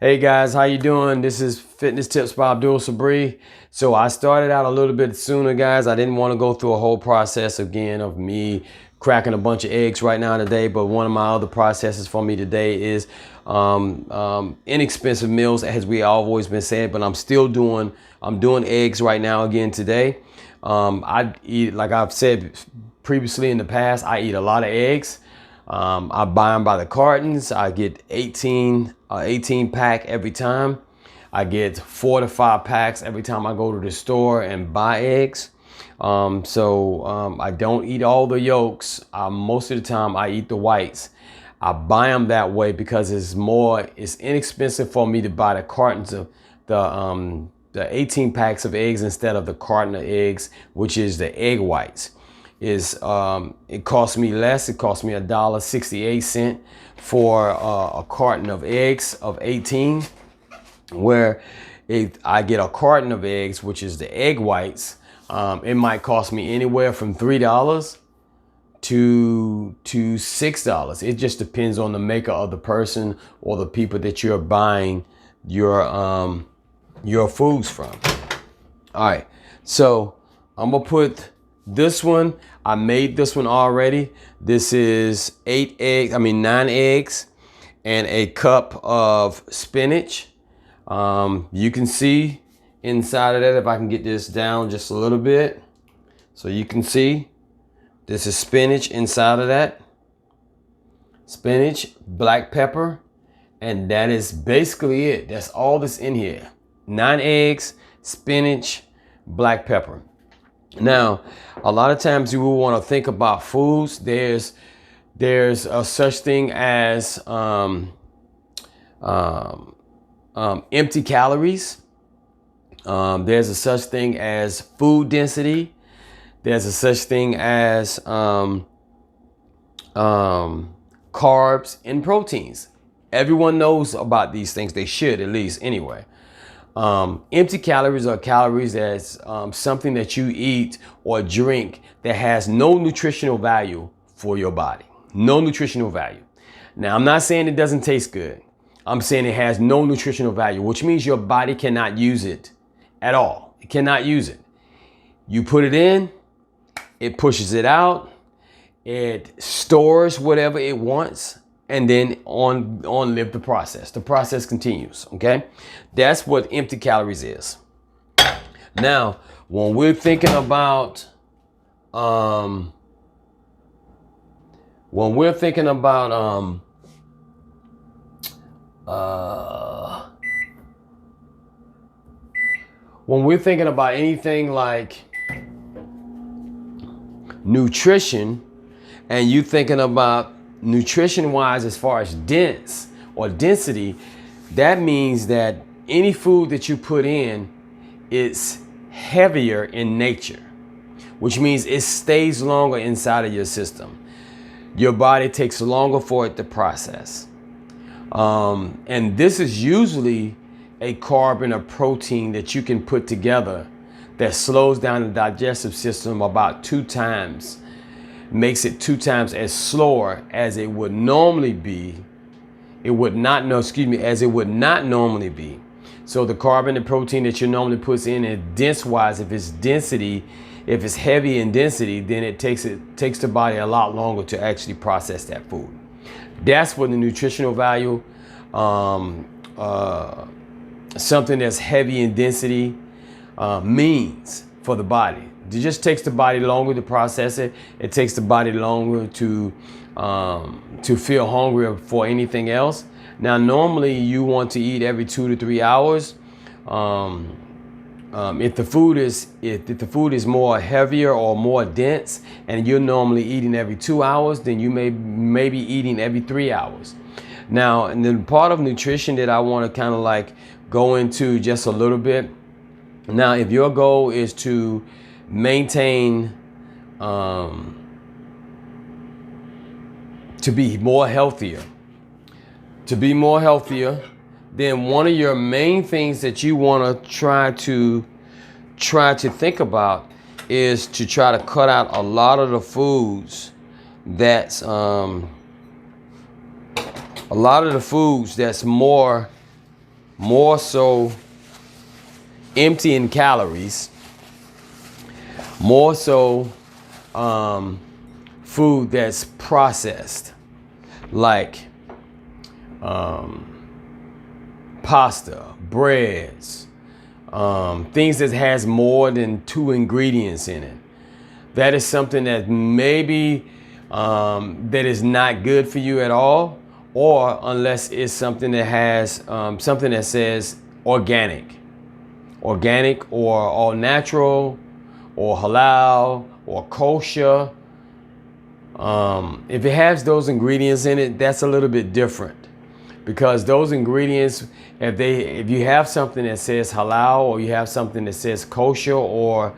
Hey guys, how you doing? This is Fitness Tips by Abdul Sabri. So I started out a little bit sooner, guys. I didn't want to go through a whole process again of me cracking a bunch of eggs right now today. But one of my other processes for me today is inexpensive meals, as we always been saying. But I'm doing eggs right now again today. I eat, like I've said previously in the past, I eat a lot of eggs. I buy them by the cartons. I get 18 pack every time. I get 4 to 5 packs every time I go to the store and buy eggs. I don't eat all the yolks. Most of the time I eat the whites. I buy them that way because it's inexpensive for me to buy the cartons of the 18 packs of eggs instead of the carton of eggs, which is the egg whites. It costs me less. It costs me $1.68 for a carton of eggs of 18, where I get a carton of eggs, which is the egg whites. It might cost me anywhere from $3 to $6. It just depends on the maker of the person or the people that you're buying your foods from. All right, so I'm gonna put this one. I made this one already. This is 9 eggs and a cup of spinach. You can see inside of that, if I can get this down just a little bit, so you can see this is spinach inside of that. Spinach, black pepper, and that is basically it. That's all that's in here. 9 eggs, spinach, black pepper. Now, a lot of times you will want to think about foods. There's a such thing as empty calories. There's a such thing as food density. There's a such thing as carbs and proteins. Everyone knows about these things. They should, at least, anyway. Empty calories are calories that's something that you eat or drink that has no nutritional value for your body. No nutritional value. Now, I'm not saying it doesn't taste good. I'm saying it has no nutritional value, which means your body cannot use it at all. It cannot use it. You put it in, it pushes it out, it stores whatever it wants, and then on live the process. The process continues, okay? That's what empty calories is. Now, when we're thinking about when we're thinking about anything like nutrition, and you thinking about nutrition wise as far as dense or density, that means that any food that you put in, it's heavier in nature, which means it stays longer inside of your system. Your body takes longer for it to process. And this is usually a carb and a protein that you can put together that slows down the digestive system about 2 times, makes it 2 times as slower as it would normally be. As it would not normally be. So the carb and the protein that you normally puts in is dense wise. If it's heavy in density, then it takes the body a lot longer to actually process that food. That's what the nutritional value, something that's heavy in density, means for the body. It just takes the body longer to process it. It takes the body longer to feel hungry for anything else. Now, normally you want to eat every 2 to 3 hours. If the food is more heavier or more dense, and you're normally eating every 2 hours, then you may be eating every 3 hours. Now, and then part of nutrition that I want to kind of like go into just a little bit. Now, if your goal is to maintain, to be more healthier, then one of your main things that you want to try to think about is to try to cut out a lot of the foods that's more more so empty in calories, more so food that's processed, like pasta, breads, things that has more than 2 ingredients in it. That is something that maybe that is not good for you at all, or unless it's something that has something that says organic or all natural or halal or kosher. If it has those ingredients in it, that's a little bit different, because those ingredients, if you have something that says halal, or you have something that says kosher, or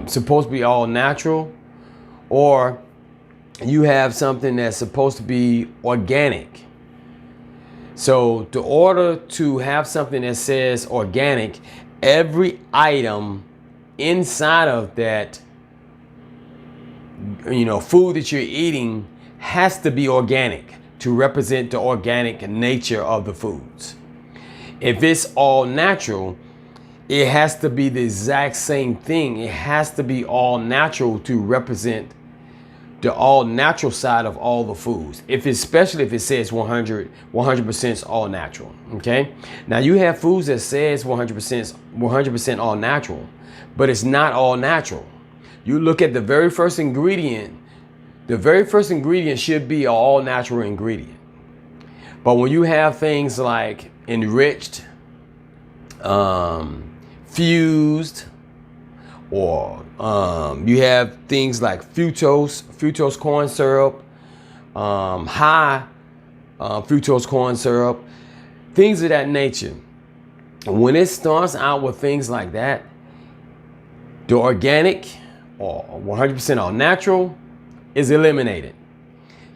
supposed to be all natural, or you have something that's supposed to be organic. So in order to have something that says organic, every item inside of that, food that you're eating has to be organic to represent the organic nature of the foods. If it's all natural, it has to be the exact same thing. It has to be all natural to represent the all natural side of all the foods. Especially if it says 100% all natural. Okay. Now you have foods that says 100% all natural, but it's not all natural. You look at the very first ingredient. The very first ingredient should be an all natural ingredient. But when you have things like enriched, fused, or you have things like fructose corn syrup, high fructose corn syrup, things of that nature. When it starts out with things like that, the organic or 100% all natural is eliminated.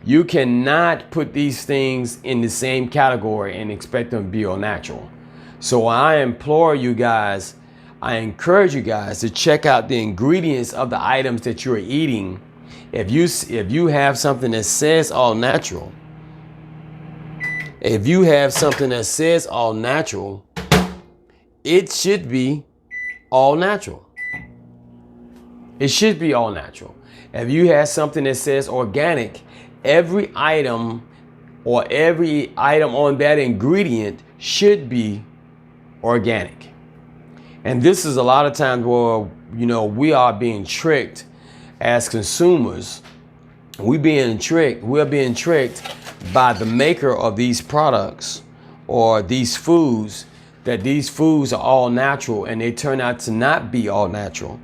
You cannot put these things in the same category and expect them to be all natural. So I encourage you guys to check out the ingredients of the items that you're eating. If you have something that says all natural, it should be all natural. It should be all natural. If you have something that says organic, every item on that ingredient should be organic. And this is a lot of times where, we are being tricked as consumers. We're being tricked by the maker of these products or these foods, that these foods are all natural, and they turn out to not be all natural.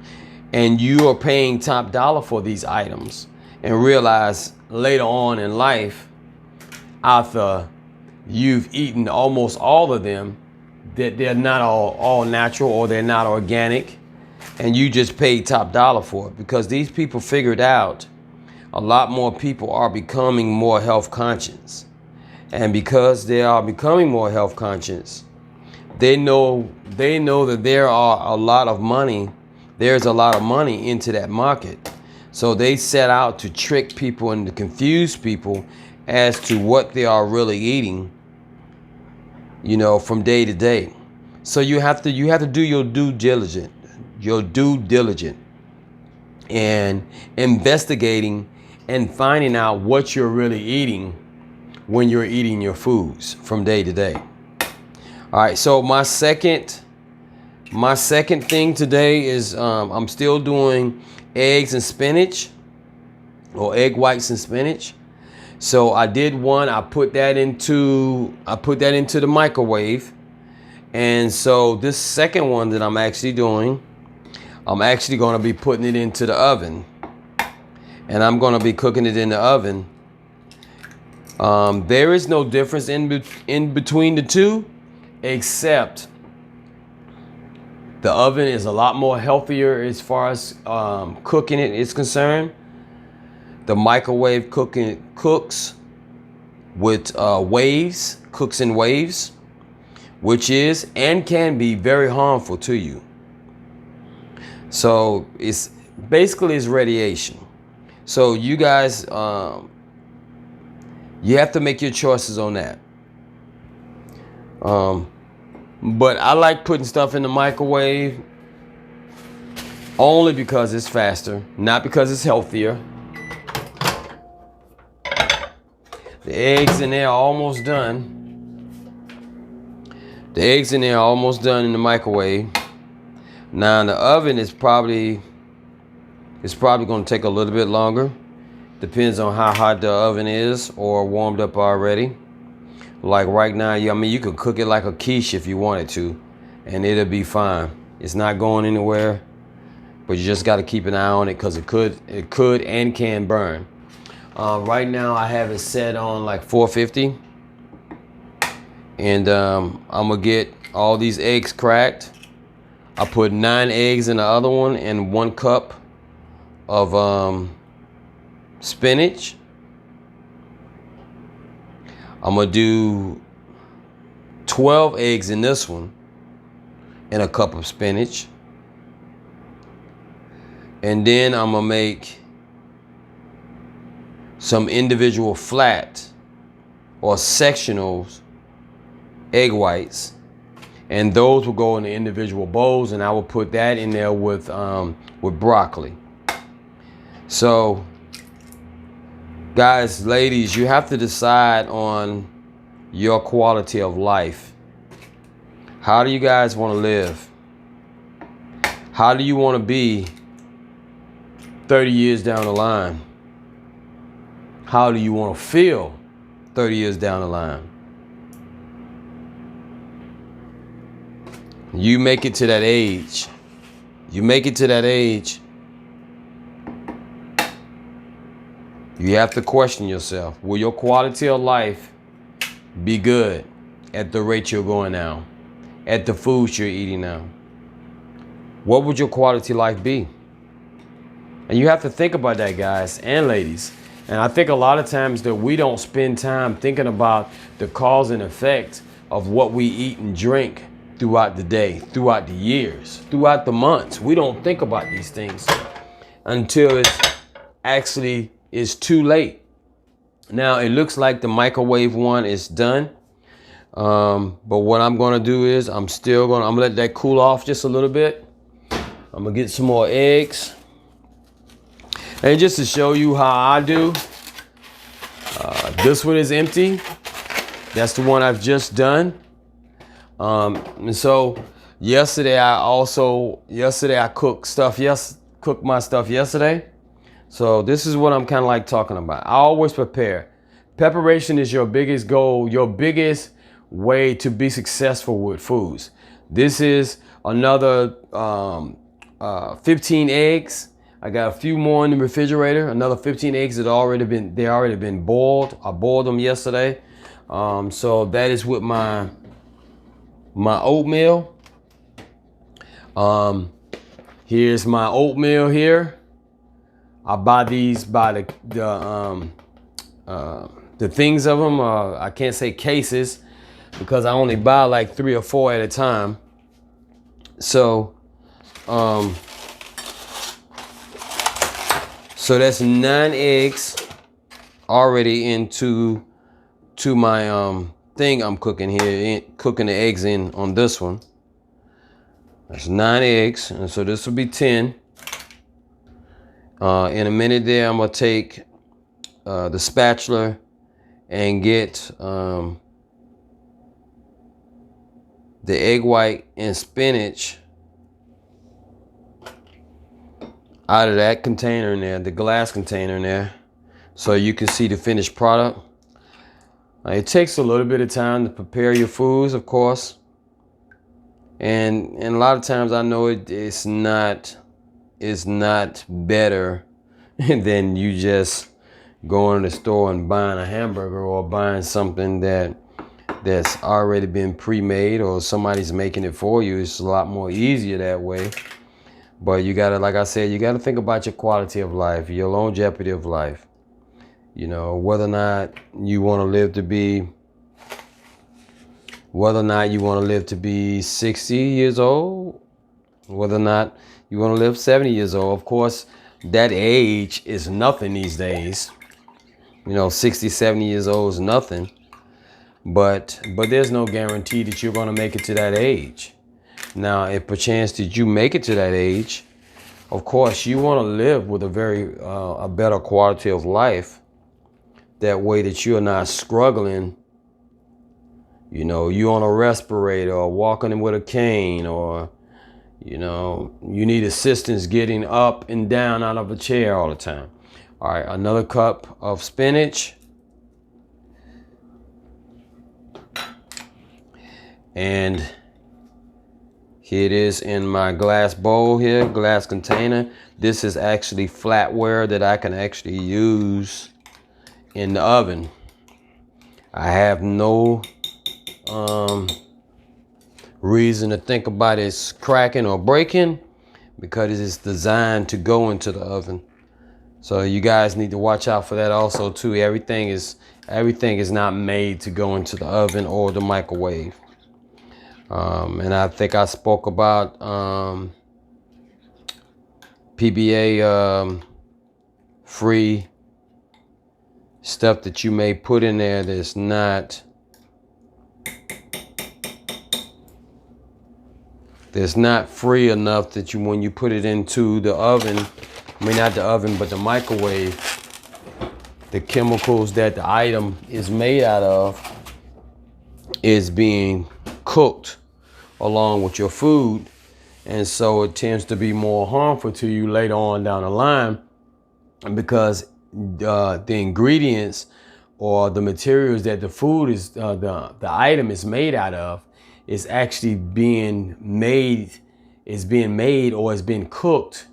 And you are paying top dollar for these items, and realize later on in life, after you've eaten almost all of them, that they're not all natural, or they're not organic, and you just paid top dollar for it. Because these people figured out a lot more people are becoming more health conscious. And because they are becoming more health conscious, they know that there's a lot of money into that market. So they set out to trick people and to confuse people as to what they are really eating, from day to day. So you have to do your due diligence and investigating and finding out what you're really eating when you're eating your foods from day to day. All right, so my second thing today is I'm still doing eggs and spinach, or egg whites and spinach. So I did one. I put that into the microwave, and so this second one that I'm actually doing, I'm actually going to be putting it into the oven, and I'm going to be cooking it in the oven. There is no difference in between the two, except the oven is a lot more healthier as far as cooking it is concerned. The microwave cooks with cooks in waves, which is and can be very harmful to you. So it's radiation. So you guys, you have to make your choices on that. But I like putting stuff in the microwave only because it's faster, not because it's healthier. The eggs in there are almost done. The eggs in there are almost done in the microwave. Now in the oven it's probably going to take a little bit longer. Depends on how hot the oven is or warmed up already. Like right now, I mean, you could cook it like a quiche if you wanted to, and it'll be fine. It's not going anywhere, but you just got to keep an eye on it because it could and can burn. Right now, I have it set on like 450, and I'm gonna get all these eggs cracked. I put 9 eggs in the other one and 1 cup of spinach. I'm gonna do 12 eggs in this one and a cup of spinach. And then I'm gonna make some individual flat or sectional egg whites. And those will go in the individual bowls, and I will put that in there with broccoli. So, guys, ladies, you have to decide on your quality of life. How do you guys want to live? How do you want to be 30 years down the line? How do you want to feel 30 years down the line? You make it to that age. You make it to that age. You have to question yourself. Will your quality of life be good at the rate you're going now? At the foods you're eating now? What would your quality life be? And you have to think about that, guys and ladies. And I think a lot of times that we don't spend time thinking about the cause and effect of what we eat and drink throughout the day, throughout the years, throughout the months. We don't think about these things until it's actually is too late. Now it looks like the microwave one is done. But what I'm gonna do is I'm gonna let that cool off just a little bit. I'm gonna get some more eggs. And just to show you how I do, this one is empty. That's the one I've just done. And so yesterday I cooked my stuff yesterday. So this is what I'm kind of like talking about. I always prepare. Preparation is your biggest goal, your biggest way to be successful with foods. This is another 15 eggs. I got a few more in the refrigerator. Another 15 eggs that already been boiled. I boiled them yesterday. So that is with my oatmeal. Here's my oatmeal here. I buy these by the things of them. I can't say cases because I only buy like 3 or 4 at a time. So, so that's 9 eggs already into my thing I'm cooking here, cooking the eggs in on this one. That's 9 eggs, and so this will be 10. In a minute there, I'm gonna take the spatula and get the egg white and spinach out of that container in there, the glass container in there, so you can see the finished product. It takes a little bit of time to prepare your foods, of course, and a lot of times I know it's not better than you just going to the store and buying a hamburger or buying something that's already been pre-made or somebody's making it for you. It's a lot more easier that way. But you gotta, like I said, you gotta think about your quality of life, your longevity of life. You know, whether or not you want to live to be 60 years old, whether or not you want to live 70 years old. Of course, that age is nothing these days. You know, 60, 70 years old is nothing. But there's no guarantee that you're going to make it to that age. Now, if perchance that you make it to that age, of course, you want to live with a better quality of life. That way that you're not struggling. You know, you on a respirator or walking with a cane, or, you know, you need assistance getting up and down out of a chair all the time. All right, another cup of spinach. And here it is in my glass bowl here, glass container. This is actually flatware that I can actually use in the oven. I have no reason to think about it cracking or breaking, because it's designed to go into the oven. So you guys need to watch out for that also too. Everything is not made to go into the oven or the microwave. And I think I spoke about PBA free stuff that you may put in there that's not free enough that when you put it into the oven, I mean not the oven but the microwave, the chemicals that the item is made out of is being cooked along with your food, and so it tends to be more harmful to you later on down the line, because the ingredients or the materials that the food is the item is made out of is actually being made or is being cooked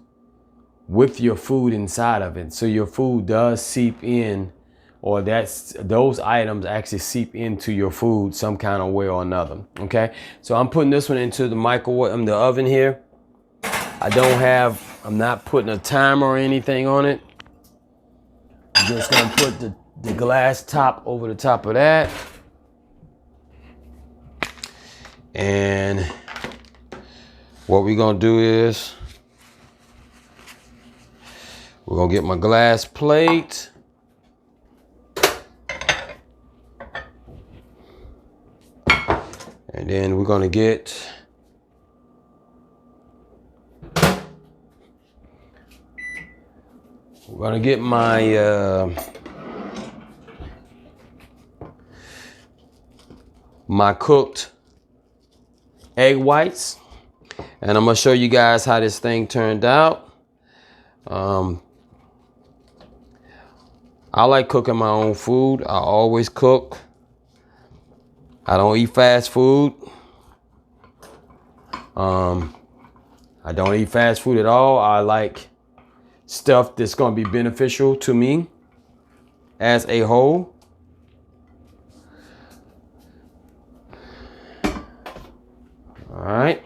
with your food inside of it. So your food does seep in, or those items actually seep into your food some kind of way or another. Okay, so I'm putting this one into the microwave, the oven here. I'm not putting a timer or anything on it. I'm just gonna put the glass top over the top of that. And what we're gonna do is we're gonna get my glass plate. And then we're gonna get my my cooked egg whites, and I'm gonna show you guys how this thing turned out. I like cooking my own food. I always cook. I don't eat fast food. I don't eat fast food at all. I like stuff that's going to be beneficial to me as a whole. All right.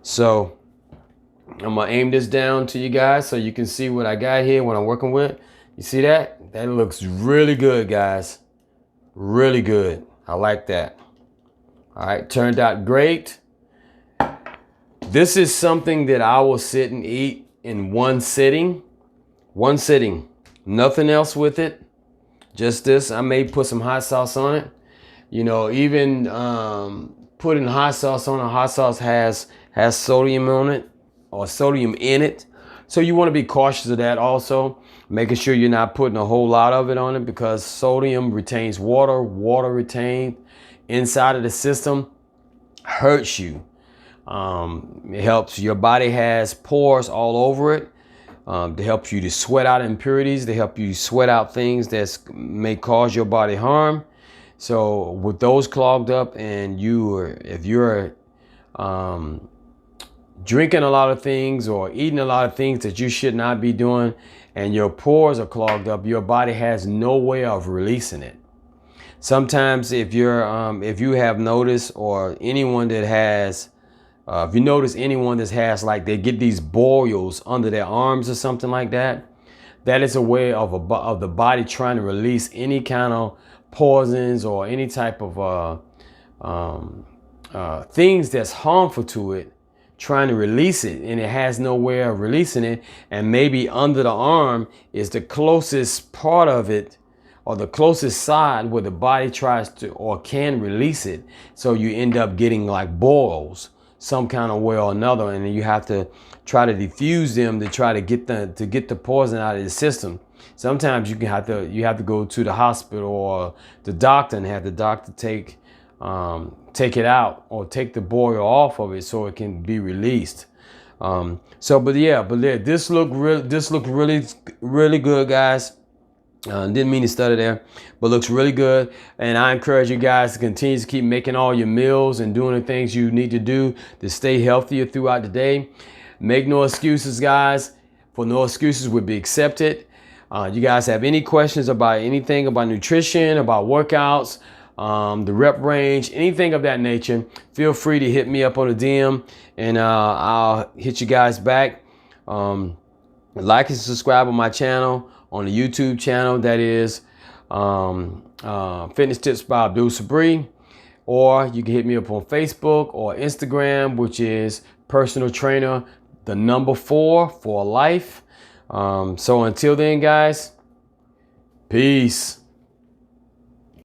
So I'm going to aim this down to you guys so you can see what I got here, what I'm working with. You see that? That looks really good, guys. Really good. I like that. All right, turned out great. This is something that I will sit and eat in one sitting. Nothing else with it. Just this. I may put some hot sauce on it. You know, even putting hot sauce on it. Hot sauce has sodium on it, or sodium in it. So you want to be cautious of that also. Making sure you're not putting a whole lot of it on it, because sodium retains water. Water retained inside of the system hurts you. It helps. Your body has pores all over it. They help you to sweat out impurities. They help you sweat out things that may cause your body harm. So with those clogged up, and if you're drinking a lot of things or eating a lot of things that you should not be doing, and your pores are clogged up, your body has no way of releasing it. Sometimes if you have noticed, or anyone that has, if you notice anyone that has, like, they get these boils under their arms or something like that, that is a way of the body trying to release any kind of poisons or any type of things that's harmful to it, trying to release it, and it has no way of releasing it. And maybe under the arm is the closest part of it, or the closest side where the body tries to or can release it. So you end up getting like boils some kind of way or another, and then you have to try to diffuse them to try to get the poison out of the system. Sometimes you have to go to the hospital or the doctor and have the doctor take it out or take the boil off of it so it can be released. This looked really good, guys. Didn't mean to stutter there, but looks really good. And I encourage you guys to continue to keep making all your meals and doing the things you need to do to stay healthier throughout the day. Make no excuses, guys, for no excuses will be accepted. You guys have any questions about anything about nutrition, about workouts, the rep range, anything of that nature, feel free to hit me up on the DM, and I'll hit you guys back. Like and subscribe on my channel, on the YouTube channel, that is Fitness Tips by Abdul Sabri, or you can hit me up on Facebook or Instagram, which is Personal Trainer, the number 4 for life. So until then, guys, peace.